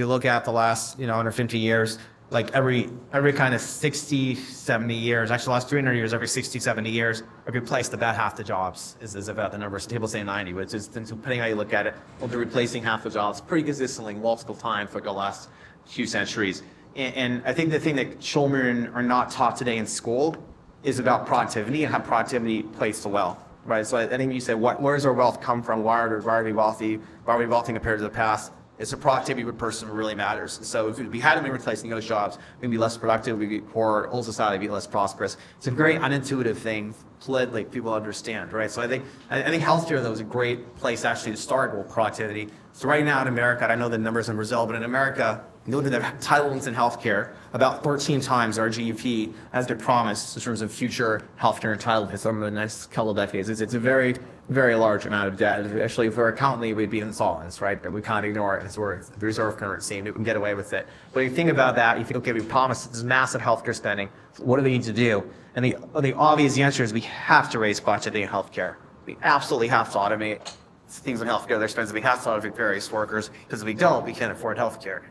you look at the last, under 50 years, like every kind of 60, 70 years, actually the last 300 years, every 60, 70 years, we've replaced about half the jobs is about the numbers. People say 90, but it's just, depending how you look at it, we'll be replacing half the jobs pretty consistently multiple times for the last few centuries. And I think the thing that children are not taught today in school is about productivity and how productivity plays to wealth, right? So I think you said, where does our wealth come from? Why are we wealthy? Why are we wealthy compared to the past? It's the productivity of a person who really matters. So if we hadn't been replacing those jobs, we'd be less productive, we'd be poor, whole society would be less prosperous. It's a very unintuitive thing, politically, people understand, right? So I think healthcare, though, is a great place actually to start with productivity. So right now in America, I know the numbers in Brazil, but in America, you look at the entitlements in healthcare, about 13 times our GDP has been promised in terms of future healthcare entitlements over the next couple of decades. It's a very, very large amount of debt. Actually, if we were currently, we'd be insolvents, right? But we can't ignore it as we're the reserve currency and we can get away with it. But if you think about that, you think, okay, we promised this massive healthcare spending. What do we need to do? And the obvious answer is we have to raise budgeting in healthcare. We absolutely have to automate things in healthcare that are expensive. We have to automate various workers because if we don't, we can't afford healthcare.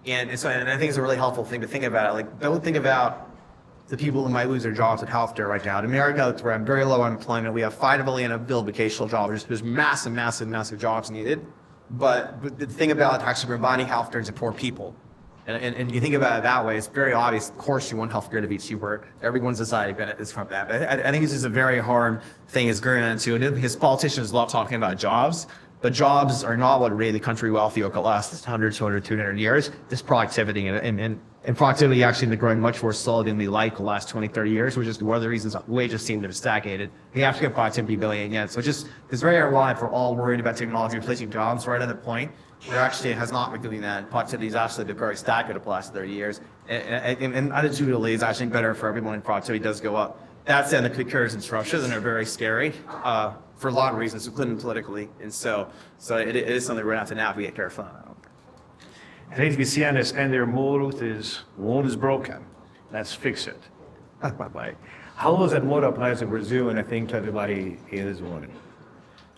And I think it's a really helpful thing to think about. Like, don't think about the people who might lose their jobs in healthcare right now. In America, we're at very low unemployment. We have 5 million unfilled vocational jobs. There's massive jobs needed. But the thing about actually providing healthcare is to poor people. And you think about it that way, it's very obvious. Of course, you want healthcare to be cheaper. Everyone's society benefits from that. But I think this is a very hard thing is going into, because politicians love talking about jobs. But jobs are not what made the country wealthy over the last 100, 200, 200 years. This productivity and productivity actually been growing much more slowly than we like the last 20, 30 years, which is one of the reasons wages seem to have stagnated. We have to get productivity going again. So it's very ironic for all worried about technology replacing jobs right at the point where actually it has not been doing that. Productivity has actually been very stagnant over the last 30 years. And attitudinally, it's actually better for everyone when productivity does go up. That said, the quick cures and disruptions are very scary for a lot of reasons, including politically. And so it is something we're going to have to navigate carefully. Het heet Viciana and their motto is, "World is broken, let's fix it." How does that motto apply to Brazil, and I think to everybody here is wondering?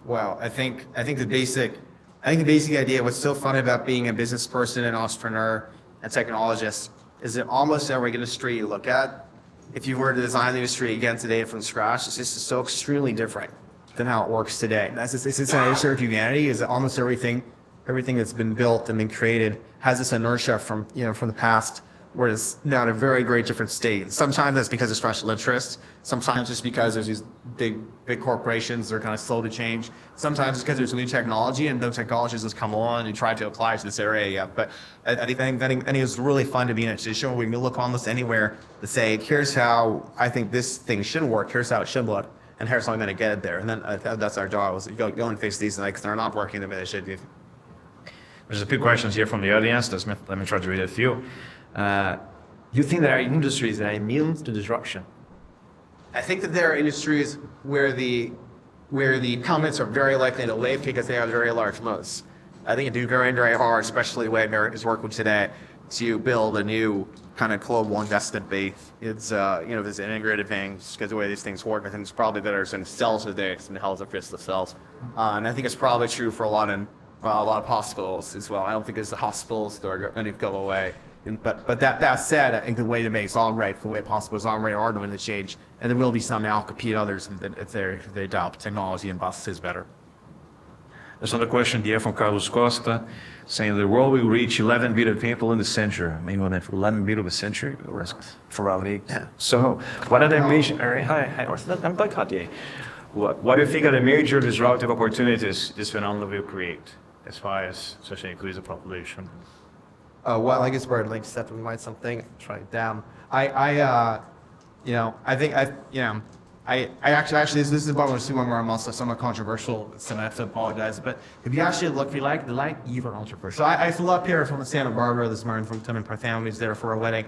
Well, I think the basic idea, what's so fun about being a business person, an entrepreneur, a technologist, is that almost every industry you look at, if you were to design the industry again today from scratch, it's just so extremely different than how it works today. It's an nature of humanity, is that almost everything that's been built and been created has this inertia from the past, where it's now in a very great different state. Sometimes that's because of special interests. Sometimes it's because there's these big corporations that are kind of slow to change. Sometimes it's because there's new technology and those technologies has come along and try to apply to this area. But I think it's really fun to be in a position where we can look almost anywhere to say, here's how I think this thing should work. Here's how it should look. And here's how I'm going to get it there. And then that's our job, is go and fix these things because they're not working the way they should be. There's a few questions here from the audience. Let me try to read a few. Do you think there are industries that are immune to disruption? I think that there are industries where the incumbents are very likely to leave because they have very large moats. I think it do very, very hard, especially the way America is working today, to build a new kind of global investment base. It's there's an integrated thing, because the way these things work, I think it's probably better in cells today than hell of the cells. And I think it's probably true for a lot of hospitals as well. I don't think it's the hospitals that are going to go away. But that said, I think the way to make it all right, the way hospitals already are going to change, and there will be some now compete others if they adopt technology and buses better. There's another question here from Carlos Costa, saying the world will reach 11 billion people in the century. Maybe when 11 billion of a century, probably. Yeah. So what are the major? What do you think are the major disruptive opportunities this phenomenon will create, as far as especially increase the population? Well, I guess we're like stepping by something. Try it down. Actually, this is one where I'm also somewhat controversial, so I have to apologize. But if you actually look, we like even controversial. I flew up here from Santa Barbara this morning from my family's there for a wedding,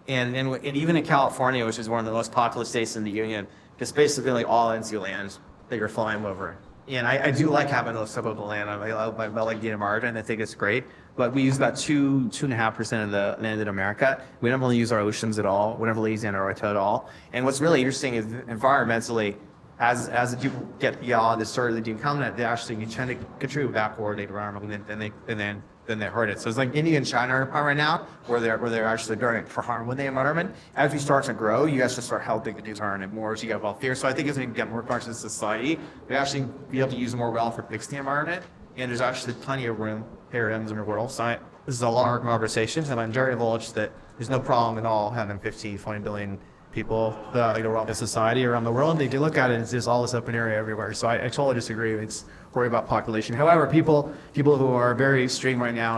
and even in California, which is one of the most populous states in the union, it's basically like all NC land that you're flying over. And I do like having those suburban land. I like being a margin. I think it's great. But we use about 2.5% of the land in America. We don't really use our oceans at all. We don't really use Antarctica at all. And what's really interesting is environmentally, as the people get beyond this sort of the incumbent, they actually tend to contribute backward the environment, and then than they hurt it. So it's like India and China are right now, where they're actually doing it for harm with the environment. As we start to grow, you guys to start helping the environment more as you get wealthier. So I think as we get more conscious in society, we actually be able to use more wealth for fixing the environment. And there's actually plenty of room here in the world. So this is a long conversation, and I'm very bullish that there's no problem at all having 50, 20 billion people like around the society around the world. And if you look at it, it's just all this open area everywhere. So I totally disagree. It's worry about population. However, people who are very extreme right now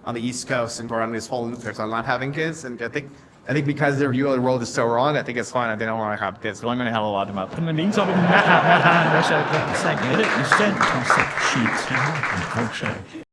on the East Coast and around this whole nuclear on not having kids, and I think because their view of the world is so wrong, I think it's fine. They don't want to have kids. So I'm going to have a lot about them. Men ingen som vill säkert, det är 6 sheets.